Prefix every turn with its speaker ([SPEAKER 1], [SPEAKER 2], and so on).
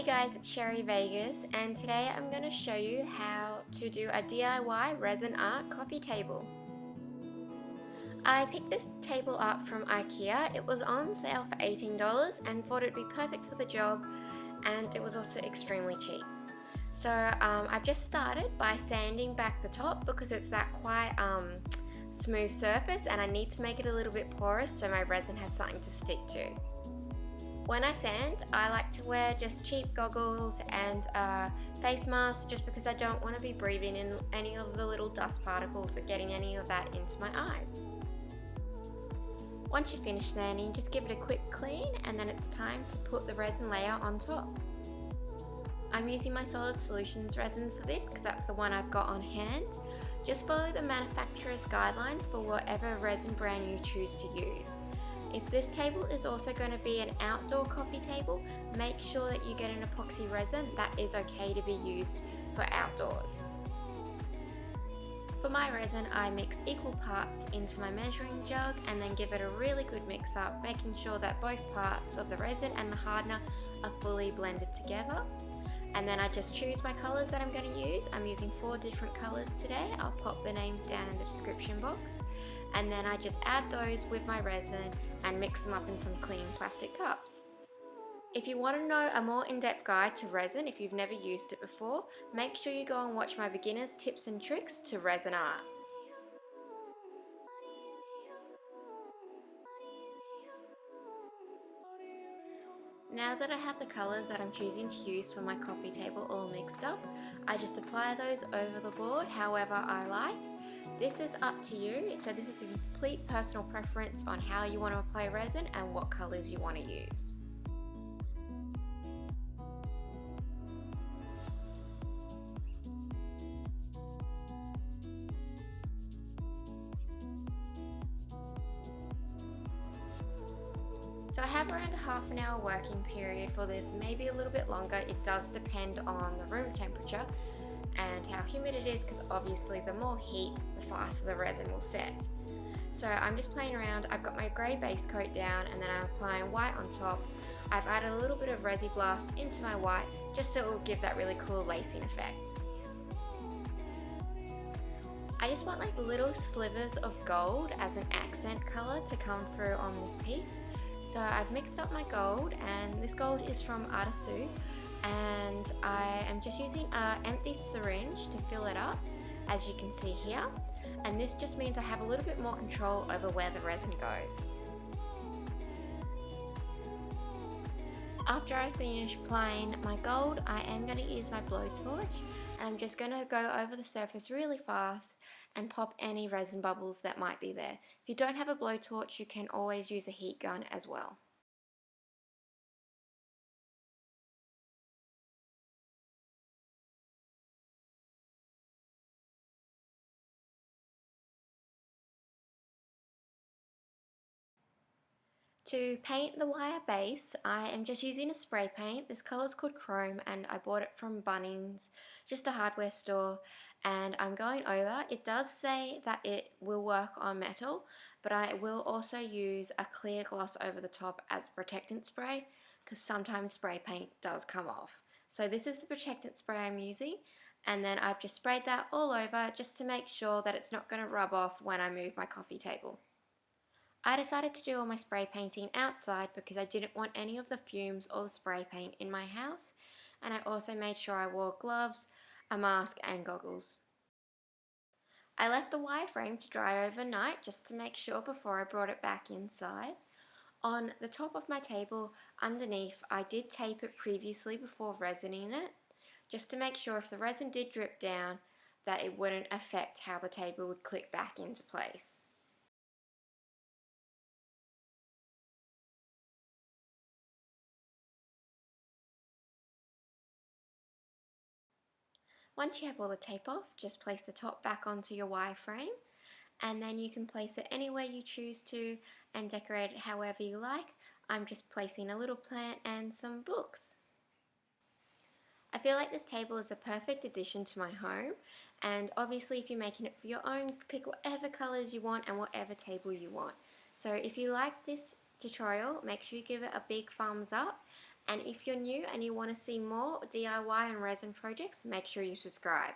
[SPEAKER 1] Hey guys, it's Sherry Vegas, and today I'm going to show you how to do a DIY resin art coffee table. I picked this table up from IKEA. It was on sale for $18 and thought it'd be perfect for the job, and it was also extremely cheap. So I've just started by sanding back the top because it's that quite smooth surface, and I need to make it a little bit porous so my resin has something to stick to. When I sand, I like to wear just cheap goggles and a face mask just because I don't want to be breathing in any of the little dust particles or getting any of that into my eyes. Once you finish sanding, just give it a quick clean and then it's time to put the resin layer on top. I'm using my Solid Solutions resin for this because that's the one I've got on hand. Just follow the manufacturer's guidelines for whatever resin brand you choose to use. If this table is also going to be an outdoor coffee table, make sure that you get an epoxy resin that is okay to be used for outdoors. For my resin, I mix equal parts into my measuring jug and then give it a really good mix up, making sure that both parts of the resin and the hardener are fully blended together. And then I just choose my colours that I'm going to use. I'm using 4 different colours today. I'll pop the names down in the description box. And then I just add those with my resin and mix them up in some clean plastic cups. If you want to know a more in-depth guide to resin if you've never used it before, make sure you go and watch my beginner's tips and tricks to resin art. Now that I have the colours that I'm choosing to use for my coffee table all mixed up, I just apply those over the board however I like. This is up to you, so this is a complete personal preference on how you want to apply resin and what colours you want to use. So I have around a half an hour working period for this, maybe a little bit longer. It does depend on the room temperature and how humid it is, because obviously the more heat, the faster the resin will set. So I'm just playing around. I've got my grey base coat down and then I'm applying white on top. I've added a little bit of Resi Blast into my white just so it will give that really cool lacing effect. I just want like little slivers of gold as an accent colour to come through on this piece. So I've mixed up my gold, and this gold is from Artisu, and I am just using an empty syringe to fill it up, as you can see here, and this just means I have a little bit more control over where the resin goes. After I finish applying my gold, I am going to use my blowtorch, and I'm just going to go over the surface really fast and pop any resin bubbles that might be there. If you don't have a blowtorch, you can always use a heat gun as well. To paint the wire base, I am just using a spray paint. This colour is called Chrome and I bought it from Bunnings, just a hardware store, and I'm going over. It does say that it will work on metal, but I will also use a clear gloss over the top as a protectant spray because sometimes spray paint does come off. So this is the protectant spray I'm using, and then I've just sprayed that all over just to make sure that it's not going to rub off when I move my coffee table. I decided to do all my spray painting outside because I didn't want any of the fumes or the spray paint in my house, and I also made sure I wore gloves, a mask and goggles. I left the wireframe to dry overnight just to make sure before I brought it back inside. On the top of my table underneath, I did tape it previously before resining it, just to make sure if the resin did drip down that it wouldn't affect how the table would click back into place. Once you have all the tape off, just place the top back onto your wireframe, and then you can place it anywhere you choose to and decorate it however you like. I'm just placing a little plant and some books. I feel like this table is the perfect addition to my home, and obviously if you're making it for your own, pick whatever colours you want and whatever table you want. So if you like this tutorial, make sure you give it a big thumbs up, And if you're new and you want to see more DIY and resin projects, make sure you subscribe.